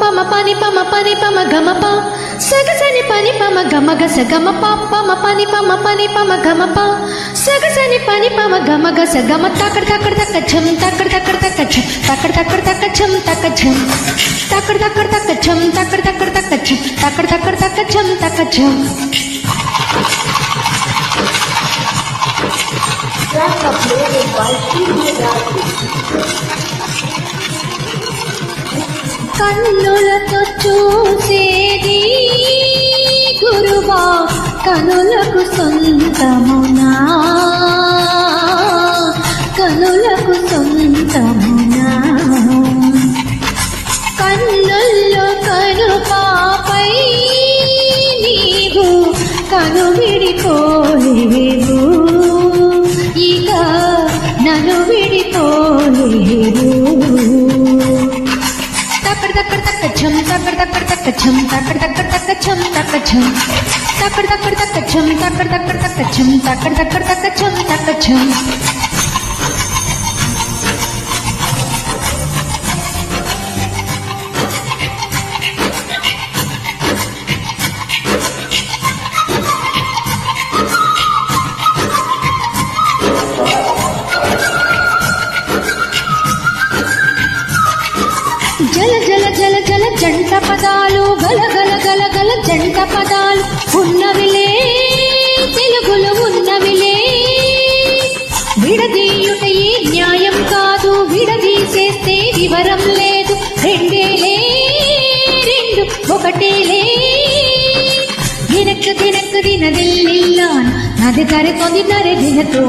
పమ పని పమ గమ ప సగ సని పని పమ గమ గస గమ ప పమ పని పమ గమ ప సగ సని పని పమ గమ గస గమ తక్కడ తక్కడ తక్క ఛం తక్కడ తక్కడ తక్క ఛం తక్కడ తక్కడ తక్క ఛం తక్క ఛం తక్కడ తక్కడ తక్క ఛం తక్కడ తక్కడ తక్క ఛం తక్కడ తక్కడ తక్క ఛం తక్క ఛం. కన్నులతో చూసేది గురువా కనులకు సొంతమునా కనులకు సొంతమునా కన్నుల్లో కనుపాపై నీవు కను విడిపోలేవు ఇక నన్ను విడిపోలేవు. తక్కడ తక్కడ తక్క ఛం తక్కడ తక్కడ తక్క ఛం తక్కడ తక్కడ తక్క ఛం తక్క ఛం తక్కడ తక్కడ తక్క ఛం తక్కడ తక్కడ తక్క ఛం తక్కడ తక్కడ తక్క ఛం తక్క ఛం. జల జల జల జల జంట పదాలు గల గల గల గల జంట పదాలు ఉన్నవిలే తెలుగులు ఉన్నవిలే. విడదీయుట ఈ న్యాయం కాదు విడదీసేస్తే వివరం లేదు రెండేలే రెండు ఒకటేలే. దినక్ దినక్ దినదిల్లిల్లాన్ నది కరెతొంది నరే దినతో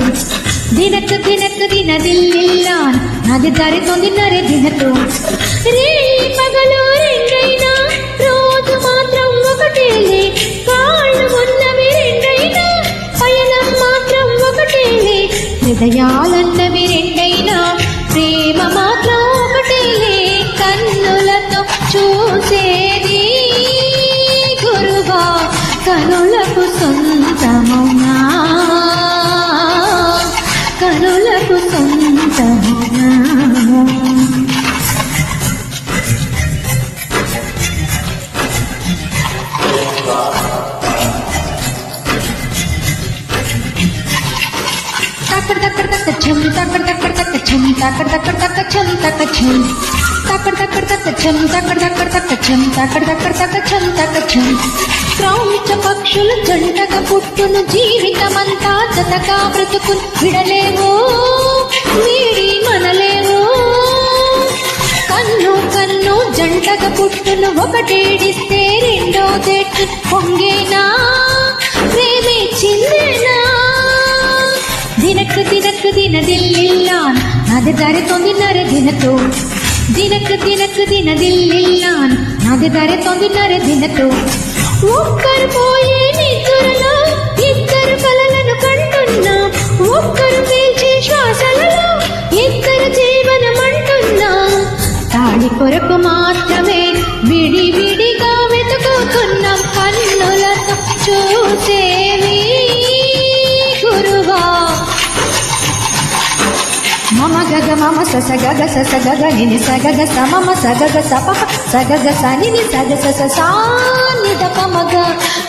దినక్ దినక్ దినదిల్లిల్లాన్ నది కరెతొంది నరే దినతో. రే పగలు రెండైనా రోజు మాత్రం ఒకటేలే కాళ్ళు ఉన్నవి రెండైనా పయనం మాత్రం ఒకటేలే హృదయాలన్నవి రెండైనా ప్రేమ మాత్రం ఒకటేలే. కన్నులతో చూసేది గురువా కనులకు సొంతమునా కనులకు సొంతమునా. తక్కడ తక్కడ తక్క ఛం తక్కడ తక్కడ తక్క ఛం తక్కడ తక్కడ తక్క ఛం తక్క ఛం తక్కడ తక్కడ తక్క ఛం తక్కడ తక్కడ తక్క ఛం తక్కడ తక్కడ తక్క ఛం తక్క ఛం. క్రౌంచ పక్షులు జంటగా పుట్టును జీవితమంతా జతగా బ్రతుకును విడలేవు వీడి మనలేవు. కన్ను కన్ను జంటగా పుట్టును ఒకటేడిస్తే రెండో చెట్టు పొంగేనా ప్రేమే చిందేనా. దినక్ దినక్ దినదిల్లిల్లాన్ నది దరితొంది నరే దినతో దినక్ దినక్ దినదిల్లిల్లాన్ నది దరితొంది నరే దినతో. ఒక్కరు పోయే నిద్రలో ఇద్దరు కలలను కంటున్నా ఒక్కరు పీల్చే శ్వాసలలో ఇద్దరు జీవనం అంటున్నా. తాళి కొరకు మాత్రమే విడి విడిగా వెతుకుతున్నాం కన్నులతో చూసేవి గురువా. మమ గగ మమ సస గగ సస గగ నిని సగగ స మమ సగగ సప సగగ స నిని సగ సస సానిద పమగ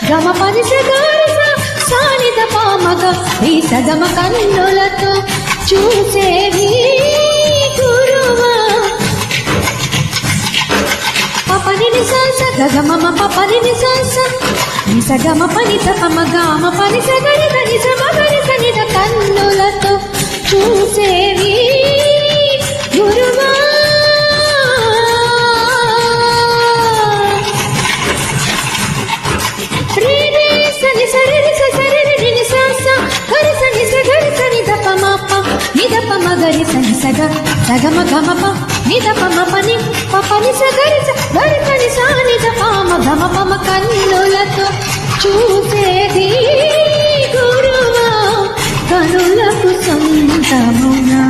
గమ పని సగరిస సానిద పమగ ఈ సగమ కన్నులతో చూసేవి గురువా. పపని ని సస గగ మమ పపని ని సస ని సగమ పని తపమ గమ పని సగరి దని సమగరి సనిద కన్నులతో చూసేవి గురువా. రే రే సని సరి సరి ని సస గరి సని సగరి సని దప మప ని దప మగరి సని సగ సగమ గమ ప ని దప మప ని పప ని సగరి గరి సని సాని దప మ గమ పమ కన్నులతో చూసేది గురువా కనులకు సొంతమునా.